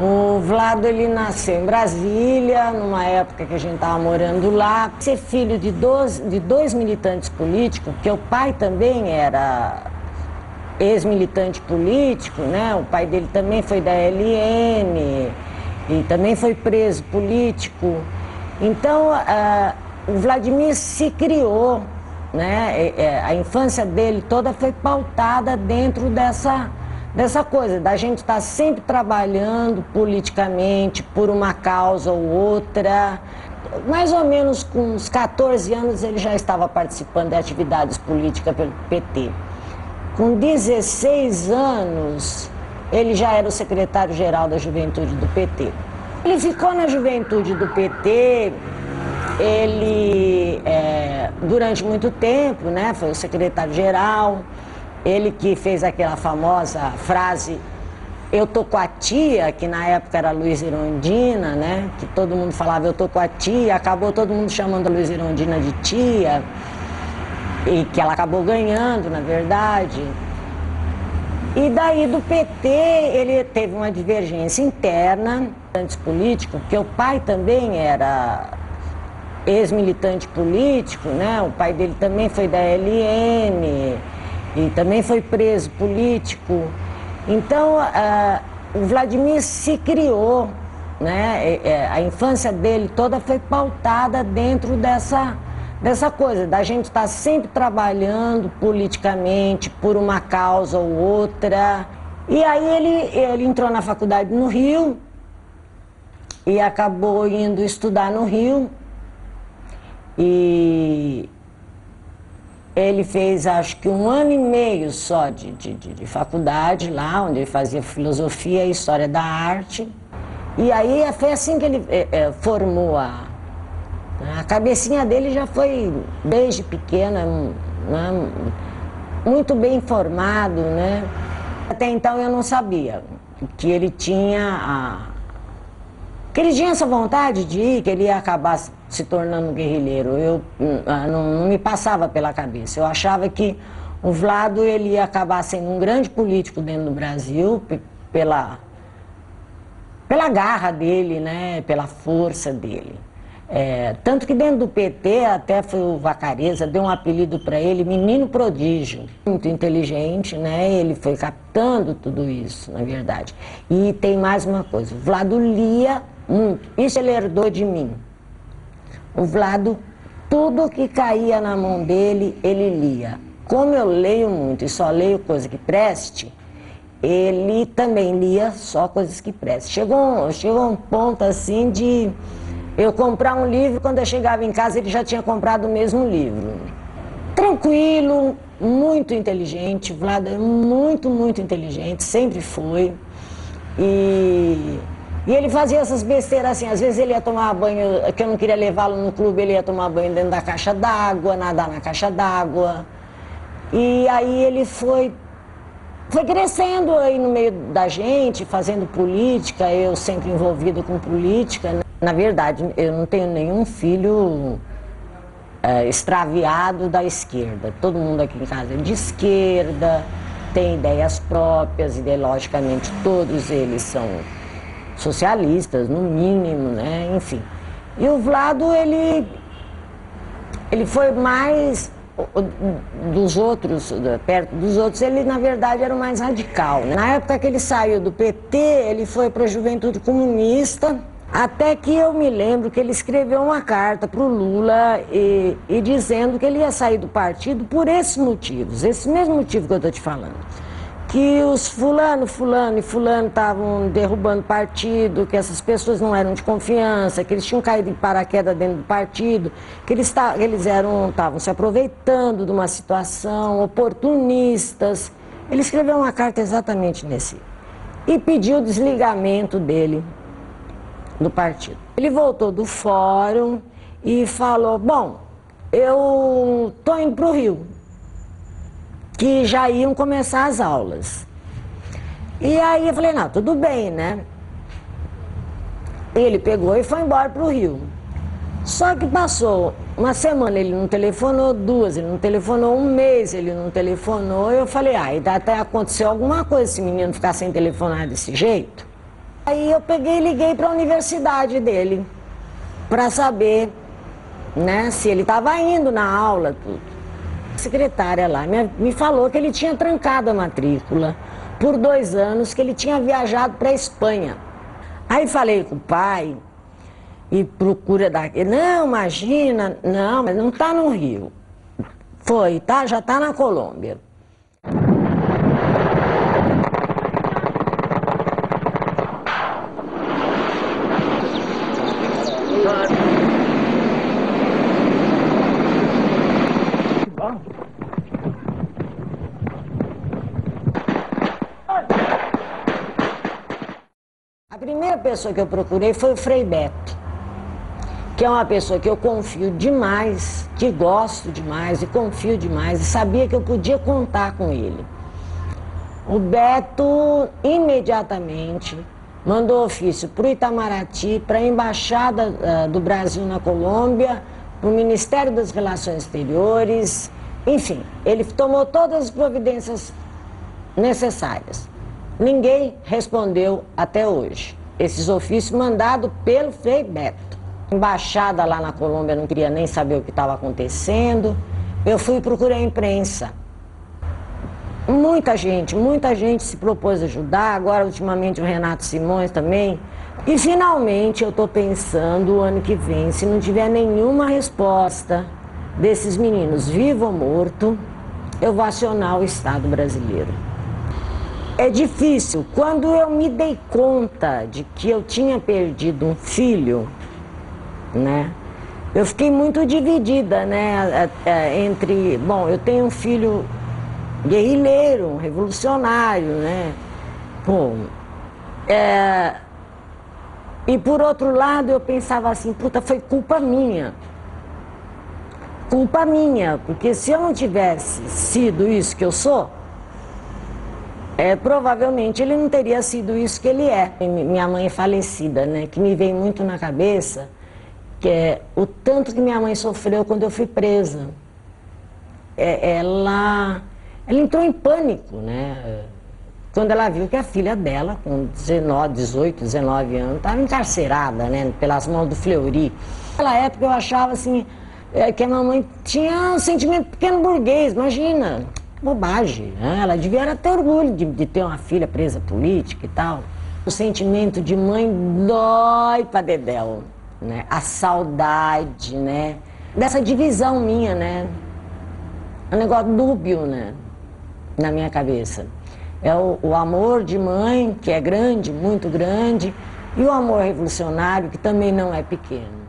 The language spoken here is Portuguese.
O Vlado, ele nasceu em Brasília, numa época que a gente estava morando lá. Ser filho de dois militantes políticos, porque o pai também era ex-militante político, né? O pai dele também foi da LN e também foi preso político. Então, o Vladimir se criou, né? A infância dele toda foi pautada dentro dessa coisa, da gente estar sempre trabalhando politicamente por uma causa ou outra. Mais ou menos com uns 14 anos ele já estava participando de atividades políticas pelo PT. Com 16 anos ele já era o secretário-geral da Juventude do PT. Ele ficou na Juventude do PT, ele durante muito tempo, né, foi o secretário-geral. Ele que fez aquela famosa frase, eu tô com a tia, que na época era Luiz Irondina, né? Que todo mundo falava, eu tô com a tia, acabou todo mundo chamando a Luiz Irondina de tia, e que ela acabou ganhando, na verdade. E daí do PT, ele teve uma divergência interna, antes político, porque o pai também era ex-militante político, né? O pai dele também foi da LN e também foi preso político. Então, o Vladimir se criou, né? A infância dele toda foi pautada dentro dessa coisa, da gente estar sempre trabalhando politicamente por uma causa ou outra. E aí ele entrou na faculdade no Rio e acabou indo estudar no Rio. E ele fez, acho que 1 ano e meio só de faculdade lá, onde ele fazia filosofia e história da arte. E aí foi assim que ele formou a cabecinha dele já foi, desde pequena, né, muito bem informado, né? Até então eu não sabia que ele tinha essa vontade de ir, que ele ia acabar se tornando guerrilheiro. Não me passava pela cabeça. Eu achava que o Vlado ele ia acabar sendo um grande político dentro do Brasil, pela garra dele, né? Pela força dele. Tanto que dentro do PT, até foi o Vacareza, deu um apelido para ele, menino prodígio. Muito inteligente, né? Ele foi captando tudo isso, na verdade. E tem mais uma coisa, o Vlado lia muito. Isso ele herdou de mim. O Vlado, tudo que caía na mão dele, ele lia. Como eu leio muito e só leio coisa que preste, ele também lia só coisas que prestem. Chegou um ponto assim de eu comprar um livro, quando eu chegava em casa ele já tinha comprado o mesmo livro. Tranquilo, muito inteligente, Vlado é muito, muito inteligente, sempre foi. E ele fazia essas besteiras assim, às vezes ele ia tomar banho, que eu não queria levá-lo no clube, ele ia tomar banho dentro da caixa d'água, nadar na caixa d'água. E aí ele foi crescendo aí no meio da gente, fazendo política, eu sempre envolvido com política, né? Na verdade, eu não tenho nenhum filho extraviado da esquerda. Todo mundo aqui em casa é de esquerda, tem ideias próprias, ideologicamente todos eles são socialistas, no mínimo, né? Enfim. E o Vlado, ele foi mais dos outros, perto dos outros, ele na verdade era o mais radical, né? Na época que ele saiu do PT, ele foi para a Juventude Comunista, até que eu me lembro que ele escreveu uma carta para o Lula e dizendo que ele ia sair do partido por esses motivos, esse mesmo motivo que eu estou te falando. Que os fulano estavam derrubando o partido, que essas pessoas não eram de confiança, que eles tinham caído de paraquedas dentro do partido, que eles estavam se aproveitando de uma situação, oportunistas. Ele escreveu uma carta exatamente nesse e pediu o desligamento dele do partido. Ele voltou do fórum e falou, bom, eu tô indo pro Rio, que já iam começar as aulas. E aí eu falei, não, tudo bem, né? Ele pegou e foi embora pro Rio. Só que passou uma semana, ele não telefonou, 2, ele não telefonou, 1 mês, ele não telefonou. Eu falei, até aconteceu alguma coisa esse menino ficar sem telefonar desse jeito. Aí eu peguei e liguei para a universidade dele, para saber, né, se ele estava indo na aula, tudo. A secretária lá me falou que ele tinha trancado a matrícula por 2 anos, que ele tinha viajado para a Espanha. Aí falei com o pai e procura daqui. Não, imagina, não, mas não está no Rio. Foi, tá? Já está na Colômbia. A primeira pessoa que eu procurei foi o Frei Beto, que é uma pessoa que eu confio demais, que gosto demais e confio demais, e sabia que eu podia contar com ele. O Beto imediatamente mandou ofício para o Itamaraty, para a Embaixada do Brasil na Colômbia, para o Ministério das Relações Exteriores, enfim, ele tomou todas as providências necessárias. Ninguém respondeu até hoje. Esses ofícios mandados pelo Frei Beto. A embaixada lá na Colômbia não queria nem saber o que estava acontecendo. Eu fui procurar a imprensa. Muita gente se propôs a ajudar. Agora, ultimamente, o Renato Simões também. E, finalmente, eu estou pensando, o ano que vem, se não tiver nenhuma resposta desses meninos, vivo ou morto, eu vou acionar o Estado brasileiro. É difícil. Quando eu me dei conta de que eu tinha perdido um filho, né, eu fiquei muito dividida, né, entre... Bom, eu tenho um filho guerrilheiro, revolucionário, né, pô, e por outro lado eu pensava assim, puta, foi culpa minha, porque se eu não tivesse sido isso que eu sou, provavelmente ele não teria sido isso que ele é. Minha mãe é falecida, né, que me vem muito na cabeça, que é o tanto que minha mãe sofreu quando eu fui presa. Ela entrou em pânico, né, quando ela viu que a filha dela, com 18, 19 anos, estava encarcerada, né, pelas mãos do Fleury. Naquela época eu achava assim, que a mamãe tinha um sentimento pequeno burguês, imagina. Bobagem, né? Ela devia ter orgulho de ter uma filha presa política e tal. O sentimento de mãe dói pra dedéu, né? A saudade, né? Dessa divisão minha, né? É um negócio dúbio, né? Na minha cabeça. É o amor de mãe, que é grande, muito grande, e o amor revolucionário, que também não é pequeno.